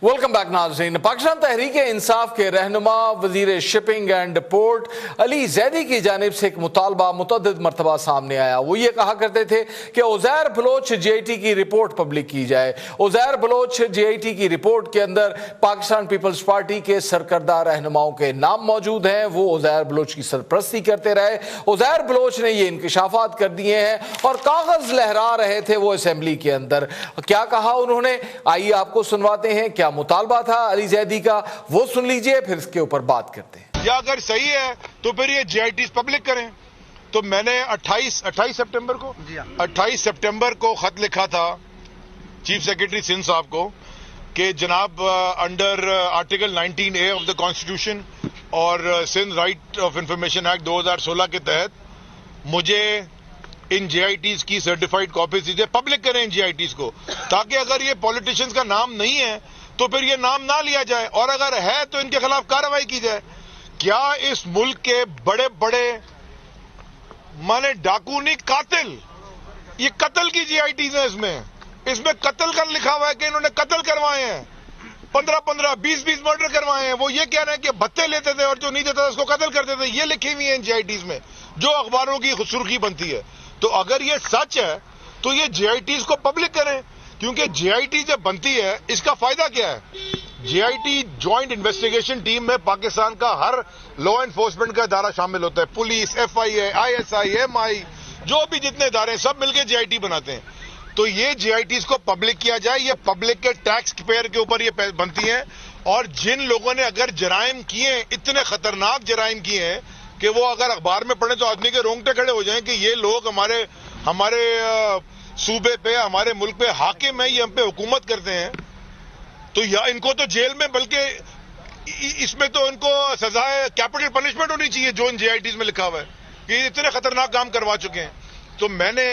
Welcome back नाज़रीन। पाकिस्तान तहरीक इंसाफ के रहनुमा वजीर shipping and port Ali Zaidi की जानिब से एक मुतालबा मुतअद्दिद मरतबा सामने आया। वो ये कहा करते थे कि उज़ैर बलोच JIT की रिपोर्ट पब्लिक की जाए। उज़ैर बलोच JIT की रिपोर्ट के अंदर पाकिस्तान पीपल्स पार्टी के सरकर्दा रहनुमाओं के नाम मौजूद हैं। वो उज़ैर बलोच की सरपरस्ती करते रहे। उज़ैर बलोच ने ये इंकशाफात कर दिए हैं और कागज लहरा रहे थे वो असेंबली के अंदर। क्या कहा उन्होंने, आइए आपको सुनवाते हैं। क्या मुतालबा था अली जैदी का, वो सुन लीजिए, फिर इसके ऊपर बात करते हैं। या अगर सही है तो फिर ये JITs पब्लिक करें। तो मैंने 28 सितंबर को खत लिखा था चीफ सेक्रेटरी सिंध साहब को कि जनाब under article 19A of the constitution और Sindh right of information act 2016 के तहत मुझे इन JITs की सर्टिफाइड कॉपीज दीजिए, पब्लिक करें इन JITs को, ताकि अगर ये पॉलिटिशियंस का नाम नहीं है तो फिर ये नाम ना लिया जाए और अगर है तो इनके खिलाफ कार्रवाई की जाए। क्या इस मुल्क के बड़े बड़े माने डाकू नहीं कातिल, ये कत्ल की JITs हैं, इसमें कत्ल कर लिखा हुआ है कि इन्होंने कत्ल करवाए हैं, 15-15 20-20 मर्डर करवाए हैं। वो ये कह रहे हैं कि भत्ते लेते थे और जो नहीं देता था उसको कत्ल करते थे। ये लिखी हुई है इन JITs में जो अखबारों की सुर्खी बनती है। तो अगर ये सच है तो ये JITs को पब्लिक करें, क्योंकि JIT जब बनती है इसका फायदा क्या है। JIT ज्वाइंट इन्वेस्टिगेशन टीम में पाकिस्तान का हर लॉ एनफोर्समेंट का इदारा शामिल होता है, पुलिस, FIA, ISI, MI, जो भी जितने इदारे हैं सब मिलकर JIT बनाते हैं। तो ये JITs को पब्लिक किया जाए, ये पब्लिक के टैक्स पेयर के ऊपर ये बनती है। और जिन लोगों ने अगर जराइम किए, इतने खतरनाक जराइम किए हैं कि वो अगर अखबार में पढ़े तो आदमी के रोंगटे खड़े हो जाएं कि ये लोग हमारे सूबे पे, हमारे मुल्क पे हाकिम है, ये हम पे हुकूमत करते हैं, तो या इनको तो जेल में, बल्कि इसमें तो इनको सजाए कैपिटल पनिशमेंट होनी चाहिए जो इन JITs में लिखा हुआ है कि इतने खतरनाक काम करवा चुके हैं। तो मैंने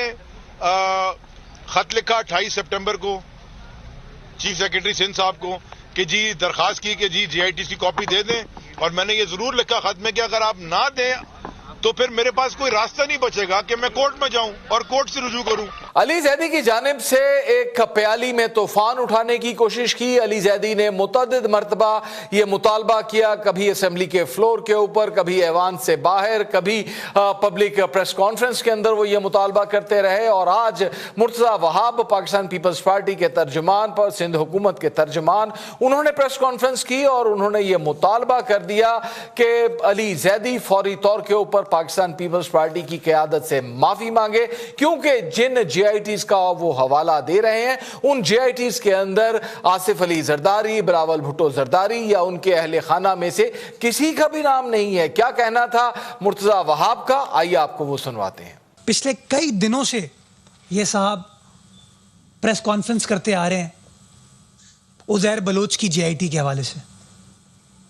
खत लिखा 28 सितंबर को चीफ सेक्रेटरी सिंध साहब को कि जी दरखास्त की कि जी JITs की कॉपी दे दें, और मैंने ये जरूर लिखा खत में कि अगर आप ना दें तो फिर मेरे पास कोई रास्ता नहीं बचेगा कि मैं कोर्ट में जाऊं और कोर्ट से रुजू करूं। अली जैदी की जानिब से एक प्याली में तूफान उठाने की कोशिश की। अली जैदी ने मुतअद्दिद मरतबा ये मुतालबा किया, कभी असेंबली के फ्लोर के ऊपर, कभी ऐवान से बाहर, कभी पब्लिक प्रेस कॉन्फ्रेंस के अंदर वो ये मुतालबा करते रहे। और आज मुर्तज़ा वहाब पाकिस्तान पीपल्स पार्टी के तर्जुमान पर, सिंध हुकूमत के तर्जुमान, उन्होंने प्रेस कॉन्फ्रेंस की और उन्होंने ये मुतालबा कर दिया कि अली जैदी फौरी तौर के ऊपर पाकिस्तान पीपल्स पार्टी की क़यादत से माफी मांगे, क्योंकि जिन JITs का वो हवाला दे रहे हैं उन JITs के अंदर आसिफ अली जरदारी, बिलावल भुट्टो जरदारी या उनके अहले खाना में से किसी का भी नाम नहीं है। क्या कहना था मुर्तज़ा वहाब का, आइए आपको वो सुनवाते हैं। पिछले कई दिनों से ये साहब प्रेस कॉन्फ्रेंस करते आ रहे हैं उज़ैर बलोच की JIT के हवाले से,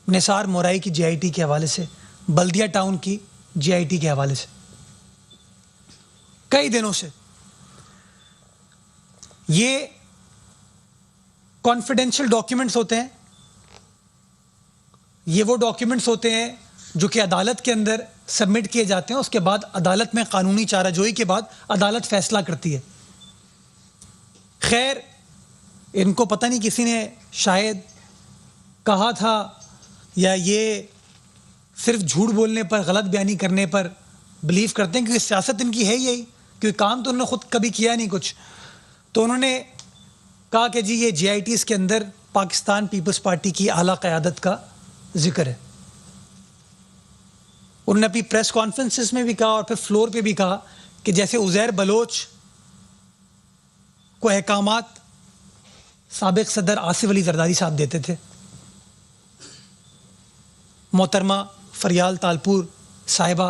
निसार मोराई की JIT के हवाले से, बल्दिया टाउन की JIT के हवाले से। कई दिनों से ये कॉन्फिडेंशियल डॉक्यूमेंट्स होते हैं, ये वो डॉक्यूमेंट्स होते हैं जो कि अदालत के अंदर सबमिट किए जाते हैं। उसके बाद अदालत में कानूनी चाराजोई के बाद अदालत फैसला करती है। खैर, इनको पता नहीं किसी ने शायद कहा था या ये सिर्फ झूठ बोलने पर, गलत बयानी करने पर बिलीव करते हैं, क्योंकि सियासत इनकी है यही, क्योंकि काम तो उन्होंने खुद कभी किया नहीं कुछ। तो उन्होंने कहा कि जी ये JITs के अंदर पाकिस्तान पीपल्स पार्टी की आला क़यादत का जिक्र है। उन्होंने अपनी प्रेस कॉन्फ्रेंसेस में भी कहा और फिर फ्लोर पे भी कहा कि जैसे उज़ैर बलोच को अहकामात साबिक सदर आसिफ अली जरदारी साहब देते थे, मोहतरमा फरियाल तालपुर साहिबा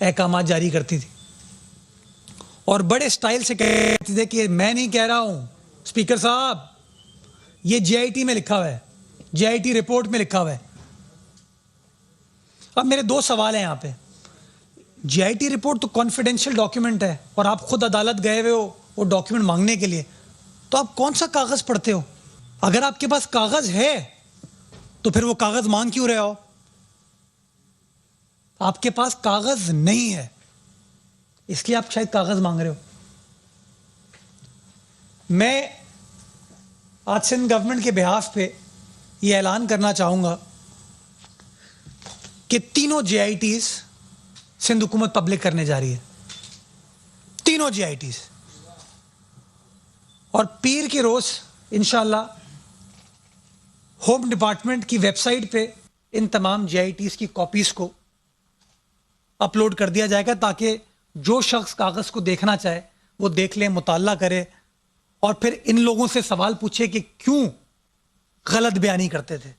अहकामात जारी करती थी और बड़े स्टाइल से कहते थे कि मैं नहीं कह रहा हूं स्पीकर साहब, ये JIT में लिखा हुआ है, JIT रिपोर्ट में लिखा हुआ है। अब मेरे दो सवाल हैं यहाँ पे। JIT रिपोर्ट तो कॉन्फिडेंशियल डॉक्यूमेंट है और आप खुद अदालत गए हुए हो वो डॉक्यूमेंट मांगने के लिए, तो आप कौन सा कागज पढ़ते हो? अगर आपके पास कागज है तो फिर वो कागज मांग क्यों रहे हो? आपके पास कागज नहीं है इसलिए आप शायद कागज मांग रहे हो। मैं آج سندھ گورنمنٹ کے بحاف پہ یہ اعلان کرنا چاہوں گا کہ تینوں جے آئی ٹیز سندھ حکومت پبلک کرنے جا رہی ہے, تینوں جے آئی ٹیز, اور پیر کے روز انشاءاللہ ہوم ڈپارٹمنٹ کی ویب سائٹ پہ ان تمام جے آئی ٹیز کی کاپیز کو اپلوڈ کر دیا جائے گا تاکہ جو شخص کاغذ کو دیکھنا چاہے وہ دیکھ لے, مطالعہ کرے اور پھر ان لوگوں سے سوال پوچھے کہ کیوں غلط بیانی کرتے تھے.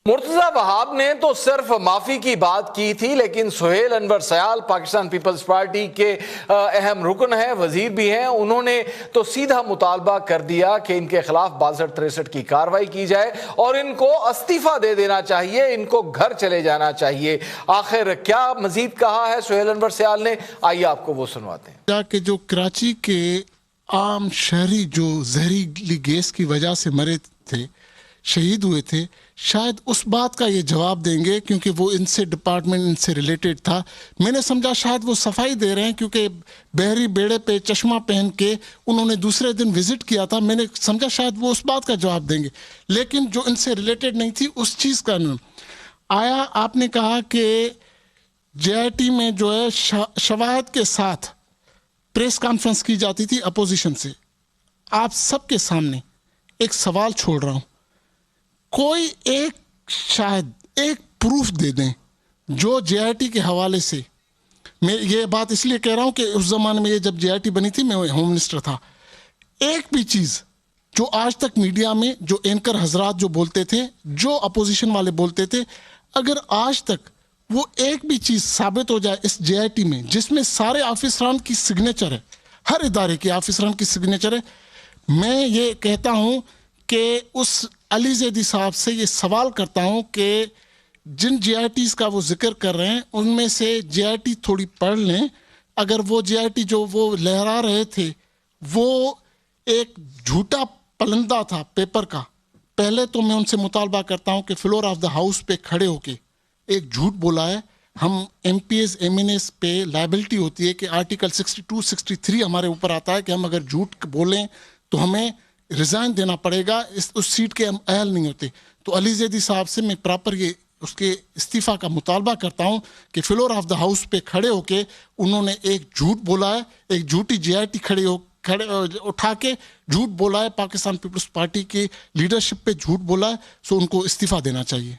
مرتضی وہاب نے تو صرف معافی کی بات کی تھی, لیکن سہیل انور سیال پاکستان پیپلز پارٹی کے اہم رکن ہیں, وزیر بھی ہیں, انہوں نے تو سیدھا مطالبہ کر دیا کہ ان کے خلاف 62-63 کی کارروائی کی جائے اور ان کو استعفیٰ دے دینا چاہیے, ان کو گھر چلے جانا چاہیے. آخر کیا مزید کہا ہے سہیل انور سیال نے, آئیے آپ کو وہ سنواتے ہیں. کہ جو کراچی کے عام شہری جو زہریلی گیس کی وجہ سے مرے تھے, شہید ہوئے تھے, شاید اس بات کا یہ جواب دیں گے کیونکہ وہ ان سے ڈپارٹمنٹ ان سے ریلیٹڈ تھا. میں نے سمجھا شاید وہ صفائی دے رہے ہیں کیونکہ بحری بیڑے پہ چشمہ پہن کے انہوں نے دوسرے دن وزٹ کیا تھا. میں نے سمجھا شاید وہ اس بات کا جواب دیں گے, لیکن جو ان سے ریلیٹڈ نہیں تھی اس چیز کا نام آیا. آپ نے کہا کہ جے آئی ٹی میں جو ہے شواہد کے ساتھ پریس کانفرنس کی جاتی تھی اپوزیشن سے. آپ سب کے سامنے ایک سوال چھوڑ رہا ہوں, کوئی ایک شاید ایک پروف دے دیں جو جے آئی ٹی کے حوالے سے. میں یہ بات اس لیے کہہ رہا ہوں کہ اس زمانے میں یہ جب جے آئی ٹی بنی تھی میں ہوم منسٹر تھا, ایک بھی چیز جو آج تک میڈیا میں جو اینکر حضرات جو بولتے تھے, جو اپوزیشن والے بولتے تھے, اگر آج تک وہ ایک بھی چیز ثابت ہو جائے اس جے آئی ٹی میں جس میں سارے آفیسران کی سگنیچر ہے, ہر ادارے کے آفیسران کی سگنیچر ہے, میں یہ کہتا ہوں کہ اس علی زیدی صاحب سے یہ سوال کرتا ہوں کہ جن جے آئی ٹیز کا وہ ذکر کر رہے ہیں ان میں سے جے آئی ٹی تھوڑی پڑھ لیں. اگر وہ جے آئی ٹی جو وہ لہرا رہے تھے وہ ایک جھوٹا پلندہ تھا پیپر کا, پہلے تو میں ان سے مطالبہ کرتا ہوں کہ فلور آف دا ہاؤس پہ کھڑے ہو کے ایک جھوٹ بولا ہے. ہم M P As M N As پہ لائبلٹی ہوتی ہے کہ آرٹیکل 62-63 ہمارے اوپر آتا ہے کہ ہم اگر جھوٹ بولیں تو ہمیں ریزائن دینا پڑے گا, اس سیٹ کے ہم اہل نہیں ہوتے. تو علی زیدی صاحب سے میں پراپر یہ اس کے استعفیٰ کا مطالبہ کرتا ہوں کہ فلور آف دا ہاؤس پہ کھڑے ہو کے انہوں نے ایک جھوٹ بولا ہے, ایک جھوٹی جے آئی ٹی کھڑے اٹھا کے جھوٹ بولا ہے, پاکستان پیپلز پارٹی کی لیڈرشپ پہ جھوٹ بولا ہے, سو ان کو استعفیٰ دینا چاہیے.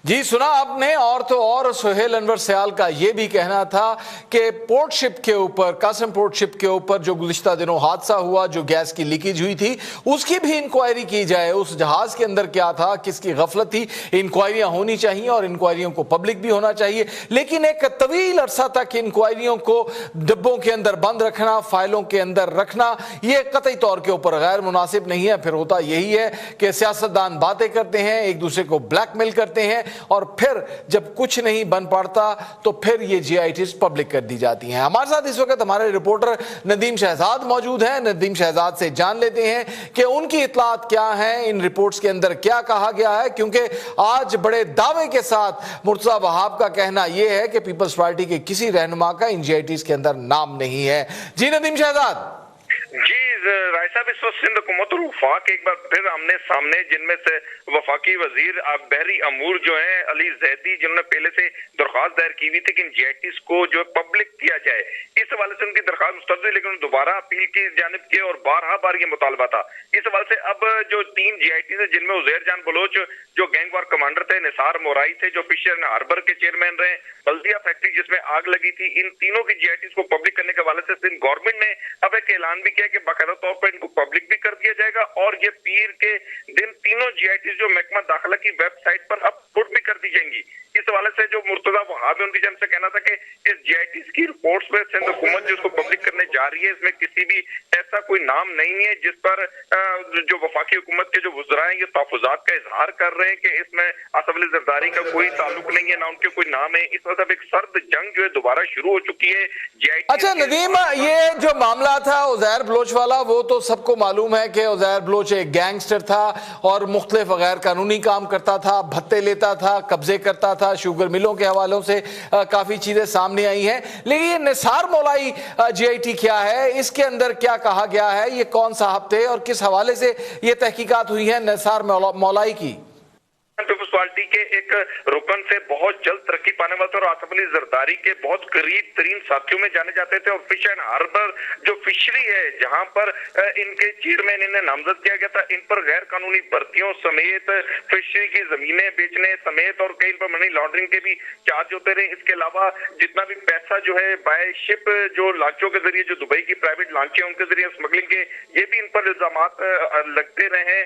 جی سنا آپ نے. اور تو اور سہیل انور سیال کا یہ بھی کہنا تھا کہ پورٹ شپ کے اوپر, قاسم پورٹ شپ کے اوپر جو گزشتہ دنوں حادثہ ہوا, جو گیس کی لیکیج ہوئی تھی, اس کی بھی انکوائری کی جائے. اس جہاز کے اندر کیا تھا, کس کی غفلت تھی, انکوائریاں ہونی چاہیے اور انکوائریوں کو پبلک بھی ہونا چاہیے. لیکن ایک طویل عرصہ تک انکوائریوں کو ڈبوں کے اندر بند رکھنا, فائلوں کے اندر رکھنا, یہ قطعی طور کے اوپر غیر مناسب نہیں ہے. پھر ہوتا یہی ہے کہ سیاستدان باتیں کرتے ہیں, ایک دوسرے کو بلیک میل کرتے ہیں اور پھر جب کچھ نہیں بن پاتا تو پھر یہ جے آئی ٹیز پبلک کر دی جاتی ہیں. ہمارے ساتھ اس وقت ہمارے رپورٹر ندیم شہزاد موجود ہیں. ندیم شہزاد سے جان لیتے ہیں کہ ان کی اطلاعات کیا ہیں, ان رپورٹس کے اندر کیا کہا گیا ہے, کیونکہ آج بڑے دعوے کے ساتھ مرتضی وہاب کا کہنا یہ ہے کہ پیپلز پارٹی کے کسی رہنما کا ان جے آئی ٹیز کے اندر نام نہیں ہے. جی ندیم شہزاد. جی رائے صاحب, اس وقت سندھ حکومت اور وفاق ایک بار پھر آمنے سامنے, جن میں سے وفاقی وزیر بحری امور جو ہیں علی زیدی, جنہوں نے پہلے سے درخواست دائر کی ہوئی تھی کہ ان جے آئی ٹیز کو جو پبلک کیا جائے, اس حوالے سے ان کی درخواست مسترد ہوئی, لیکن دوبارہ اپیل کی جانب کی اور بار یہ مطالبہ تھا. اس حوالے سے اب جو 3 جے آئی ٹیز ہیں, جن میں عزیر جان بلوچ جو گینگ وار کمانڈر تھے, نثار مورائی تھے جو فشر ہاربر کے چیئرمین رہے, بلدیہ فیکٹری جس میں آگ لگی تھی, ان تینوں کی جے آئی ٹیز کو پبلک کرنے کے حوالے سے سندھ گورنمنٹ نے اب ایک اعلان بھی کیا کہ باقاعدہ طور پر ان کو پبلک بھی کر دیا جائے گا اور یہ پیر کے دن تینوں جے آئی ٹیز جو محکمہ داخلہ کی ویب سائٹ پر اب پٹ بھی کر دی جائیں گی. اس حوالے سے جو مرتضی وہاب ان کی جانب سے کہنا تھا کہ اس جے آئی ٹیز کی رپورٹس میں سندھ حکومت جو اس کو پبلک کرنے جا رہی ہے, اس میں کسی بھی ایسا کوئی نام نہیں ہے جس پر جو وفاقی حکومت کے جو وزراء ہیں یہ تحفظات کا اظہار کر رہے ہیں کہ اس میں آصف علی زرداری کا کوئی تعلق نہیں ہے, نہ ان کے کوئی نام ہے. اس وقت اب ایک سرد جنگ جو ہے دوبارہ شروع ہو چکی ہے جے آئی ٹیز. اچھا ندیم, یہ جو معاملہ تھا عزیر بلوچ والا, وہ تو سب کو معلوم ہے کہ عزیر بلوچ ایک گینگسٹر تھا اور مختلف غیر قانونی کام کرتا تھا, بھتے لیتا تھا, قبضے کرتا تھا, साथ शुगर मिलों के हवालों से काफी चीजें सामने आई हैं। लेकिन ये निसार मौलाई GIT क्या है, इसके अंदर क्या कहा गया है, ये कौन साहब थे और किस हवाले से ये तहकीकात हुई है निसार मौलाई की? पीपल्स पार्टी के एक रुकन से बहुत जल्द तरक्की पाने वाले थे और आसिफ अली जरदारी के बहुत करीब तरीन साथियों में जाने जाते थे। और फिश एंड हार्बर जो फिशरी है जहां पर इनके चेयरमैन इन्हें नामजद किया गया था, इन पर गैर कानूनी भर्तियों समेत फिशरी की जमीनें बेचने समेत और कई पर मनी लॉन्ड्रिंग के भी चार्ज होते रहे। इसके अलावा जितना भी पैसा जो है बाय शिप जो लांचों के जरिए, जो दुबई की प्राइवेट लांचें उनके जरिए स्मगलिंग के, ये भी इन पर इल्जामात लगते रहे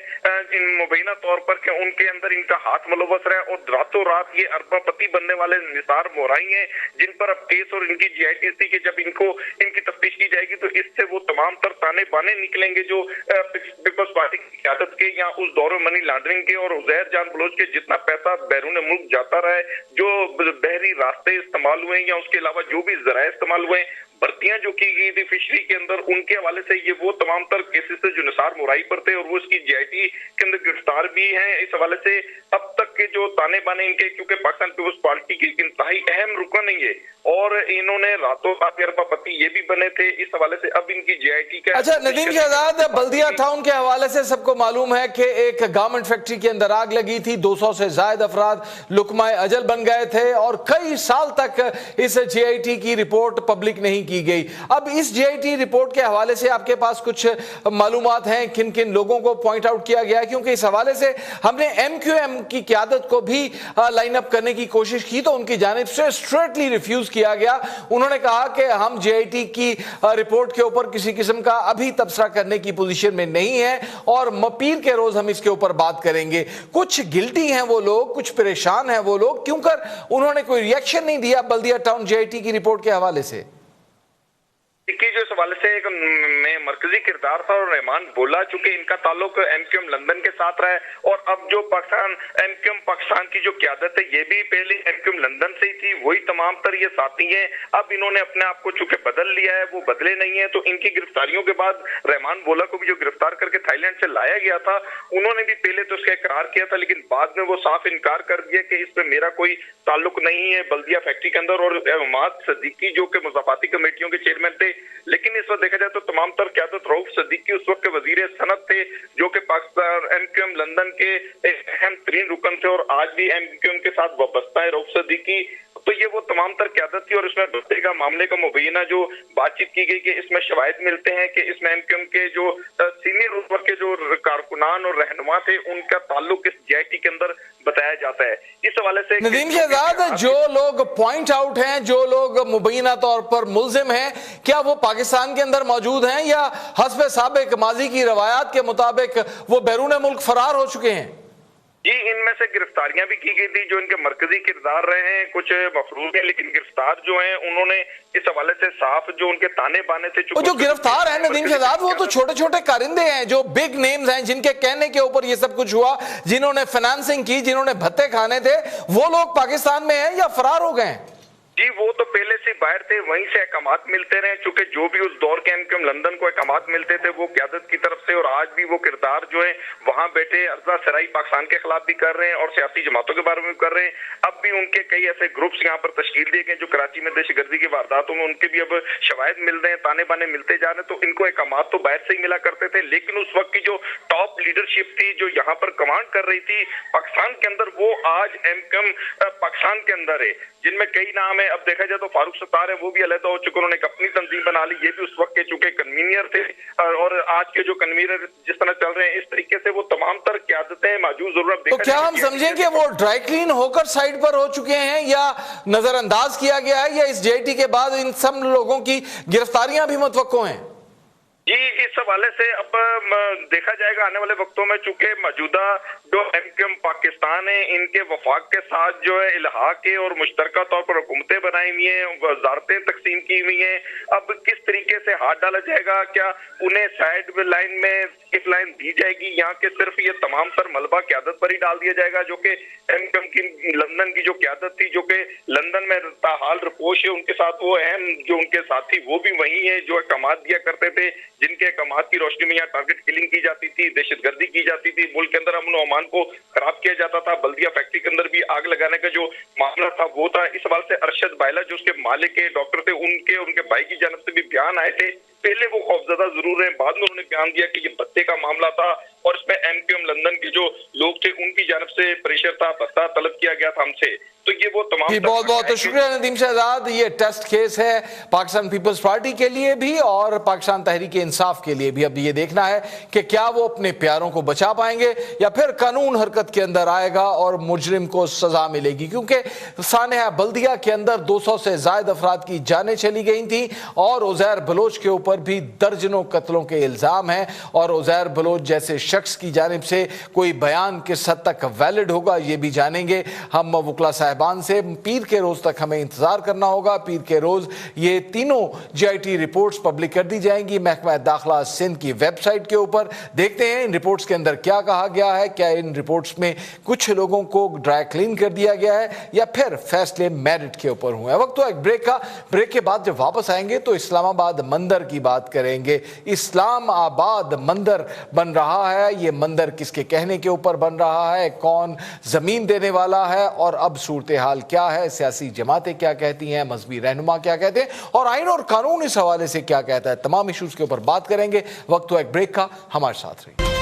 इन मुबैना तौर पर कि उनके अंदर इनका हाथ मुलव्वस रहा और रातों रात ये अरबपति बनने वाले निसार मोराई हैं, जिन पर अब केस और इनकी GIT थी कि जब इनकी तफ्तीश की जाएगी तो इससे वो तमाम तर ताने बाने निकलेंगे जो पीपल्स पार्टी की क़यादत के या उस दौर में मनी लॉन्ड्रिंग के और उज़ैर जान बलोच के जितना पैसा बैरून मुल्क जाता रहा है, जो बहरी रास्ते इस्तेमाल हुए या उसके अलावा जो भी ज़राए इस्तेमाल हुए, भर्तियां जो की गई थी फिशरी के अंदर, उनके हवाले से ये वो तमाम तर केसेस थे जो निसार मोराई पर थे और वो इसकी GIT के अंदर गिरफ्तार भी हैं। इस हवाले से अब तक के जो ताने बाने इनके, क्योंकि पाकिस्तान पीपल्स पार्टी की इंतहाई अहम रुकन है ये और इन्होंने रातों रात अरबपति ये भी बने थे, इस हवाले से अब इनकी GIT का। अच्छा नदीम शहजाद, बल्दिया टाउन के हवाले से सबको मालूम है कि एक गारमेंट फैक्ट्री के अंदर आग लगी थी, 200 से ज्यादा अफराद लुकमाए अजल बन गए थे और कई साल तक इस GIT की रिपोर्ट पब्लिक नहीं की गई। अब इस GIT रिपोर्ट के हवाले से आपके पास कुछ मालूमात हैं, किन किन लोगों को पॉइंट आउट किया गया है? क्योंकि इस हवाले से हमने MQM की क़यादत को भी लाइन अप करने की कोशिश की तो उनकी जानिब से स्ट्रेटली रिफ्यूज किया गया। उन्होंने कहा कि हम GIT की रिपोर्ट के ऊपर किसी किस्म का अभी तबसरा करने की पोजीशन में नहीं है और पीर के रोज हम इसके ऊपर बात करेंगे। कुछ गिल्टी हैं वो लोग, कुछ परेशान हैं वो लोग, क्योंकि उन्होंने कोई रिएक्शन नहीं दिया बल्दिया टाउन GIT की रिपोर्ट के हवाले से? की जो इस हवाले से एक में मरकजी किरदार था और रहमान बोला, चूंकि इनका ताल्लुक MQM लंदन के साथ रहा है और अब जो पाकिस्तान MQM पाकिस्तान की जो क़यादत है ये भी पहले MQM लंदन से ही थी, वही तमाम तर ये साथी हैं। अब इन्होंने अपने आप को चूंकि बदल लिया है, वो बदले नहीं है, तो इनकी गिरफ्तारियों के बाद रहमान बोला को भी जो गिरफ्तार करके थाईलैंड से लाया गया था, उन्होंने भी पहले तो उसका इकरार किया था लेकिन बाद में वो साफ इनकार कर दिया कि इसमें मेरा कोई ताल्लुक नहीं है बल्दिया फैक्ट्री के अंदर। और अहमद सदीकी जो कि मुज़ाफ़ाती कमेटियों के चेयरमैन थे, लेकिन इस वक्त देखा जाए तो तमाम तर क़यादत रऊफ सदीकी उस वक्त के वजीर सनत थे जो कि पाकिस्तान MQM लंदन के एक अहम तरीन रुकन थे और आज भी MQM के साथ वाबस्ता है रऊफ सदीकी। तो ये वो तमाम तर क़यादत थी और इसमें भत्ते का मामले का मुबैना जो बातचीत की गई कि इसमें शवाहिद मिलते हैं कि इसमें MQM के जो सीनियर रूप के जो कारकुनान और रहनुमा थे उनका ताल्लुक इस GIT के अंदर बताया जाता है। इस हवाले से नदीम शहजाद, जो लोग पॉइंट आउट हैं, जो लोग मुबैना तौर पर मुल्जिम हैं, क्या वो पाकिस्तान के अंदर मौजूद हैं या हस्ब साबिक माजी की रवायात के मुताबिक वो बैरून मुल्क फरार हो चुके हैं? जी, इनमें से गिरफ्तारियां भी की गई थी जो इनके मरकजी किरदार रहे हैं, कुछ मफरूज हैं, लेकिन गिरफ्तार जो हैं उन्होंने इस हवाले से साफ जो उनके ताने बाने थे। जो गिरफ्तार है नदीम शहजाद वो तो छोटे छोटे कारिंदे हैं, जो बिग नेम्स हैं, जिनके कहने के ऊपर ये सब कुछ हुआ, जिन्होंने फाइनेंसिंग की, जिन्होंने भत्ते खाने थे, वो लोग पाकिस्तान में हैं या फरार हो गए? जी, वो तो पहले से बाहर थे, वहीं से अहकामात मिलते रहे, चूंकि जो भी उस दौर के MQM लंदन को अहकामात मिलते थे वो क़यादत की तरफ से, और आज भी वो किरदार जो है वहां बैठे अर्जा सराई पाकिस्तान के खिलाफ भी कर रहे हैं और सियासी जमातों के बारे में भी कर रहे हैं। अब भी उनके कई ऐसे ग्रुप्स यहाँ पर तश्कील दिए गए जो कराची में दहशतगर्दी की वारदातों में उनके भी अब शवाहिद मिल रहे हैं, ताने बाने मिलते जा रहे हैं। तो इनको अहकामात तो बाहर से ही मिला करते थे, लेकिन उस वक्त की जो टॉप लीडरशिप थी जो यहाँ पर कमांड कर रही थी पाकिस्तान के अंदर, वो आज MQM पाकिस्तान के अंदर है, जिनमें कई नाम है। अब देखा जाए तो फारूक सत्तार है, वो भी अलग हो चुके, उन्होंने एक अपनी तंजीम बना ली, ये भी उस वक्त के चूंकि कन्वीनियर थे और आज के जो कन्वीनर जिस तरह चल रहे हैं इस तरीके से वो तमाम तर क़यादतें मौजूद जरूरत। तो क्या हम समझें कि वो ड्राई क्लीन होकर साइड पर हो चुके हैं या नजरअंदाज किया गया है, या इस GIT के बाद इन सब लोगों की गिरफ्तारियां भी मुतवक्को हैं? जी, इस हवाले से अब देखा जाएगा आने वाले वक्तों में, चूंकि मौजूदा जो MQM पाकिस्तान है इनके वफाक के साथ जो है इल्हाक के और मुश्तरका तौर पर हुकूमतें बनाई हुई हैं, वजारतें तकसीम की हुई हैं। अब किस तरीके से हाथ डाला जाएगा, क्या उन्हें साइड लाइन में स्किप लाइन दी जाएगी, यहाँ के सिर्फ ये तमाम तर मलबा क़यादत पर ही डाल दिया जाएगा, जो कि MQM की लंदन की जो क़यादत थी, जो कि लंदन में ताहाल रिपोश है, उनके साथ वो अहम जो उनके साथी वो भी वही है जो अहकामात दिया करते थे, جن کے احکامات کی روشنی میں یہاں ٹارگٹ کلنگ کی جاتی تھی، دہشت گردی کی جاتی تھی، ملک کے اندر امن و امان کو خراب کیا جاتا تھا، بلدیہ فیکٹری کے اندر بھی آگ لگانے کا جو معاملہ تھا وہ تھا. اس حوالے سے ارشد بائلا جو اس کے مالک کے ڈاکٹر تھے، ان کے بھائی کی جانب سے بھی بیان آئے تھے. پہلے وہ خوفزدہ ضرور ہیں، بعد میں انہوں نے بیان دیا کہ یہ بھتے کا معاملہ تھا اور اس میں MQM لندن کے جو لوگ تھے ان کی جانب سے پریشر تھا، بھتہ طلب کیا گیا تھا ہم سے. تو یہ وہ تمام بہت بہت شکریہ ندیم شہزاد. یہ ٹیسٹ کیس ہے پاکستان پیپلز پارٹی کے لیے بھی اور پاکستان تحریک انصاف کے لیے بھی. اب یہ دیکھنا ہے کہ کیا وہ اپنے پیاروں کو بچا پائیں گے یا پھر قانون حرکت کے اندر آئے گا اور مجرم کو سزا ملے گی. کیونکہ سانحہ بلدیہ کے اندر 200 سے زائد افراد کی جانیں چلی گئی تھیں اور عزیر بلوچ کے اوپر بھی درجنوں قتلوں کے الزام ہیں. اور عزیر بلوچ جیسے شخص کی جانب سے کوئی بیان کس حد تک ویلڈ ہوگا یہ بھی جانیں گے ہم وکلا صاحبان سے. پیر کے روز تک ہمیں انتظار کرنا ہوگا. پیر کے روز یہ تینوں GIT رپورٹس پبلک کر دی جائیں گی محکمہ داخلہ سندھ کی ویب سائٹ کے اوپر. دیکھتے ہیں ان رپورٹس کے اندر کیا کہا گیا ہے. کیا ان رپورٹس میں کچھ لوگوں کو ڈرائی کلین کر دیا گیا ہے یا پھر فیصلے میرٹ کے اوپر ہوئے ہیں. وقت تو ایک بریک کا. بریک کے بعد جب واپس آئیں گے تو اسلام آباد مندر کی بات کریں گے. اسلام آباد مندر بن رہا ہے. یہ مندر کس کے کہنے کے اوپر بن رہا ہے, کون زمین دینے والا ہے, اور اب صورتحال کیا ہے, سیاسی جماعتیں کیا کہتی ہیں, مذہبی رہنما کیا کہتے ہیں, اور آئین اور قانون اس حوالے سے کیا کہتا ہے. تمام ایشوز کے اوپر بات کریں گے. وقت تو ایک بریک کا, ہمارے ساتھ رہیے.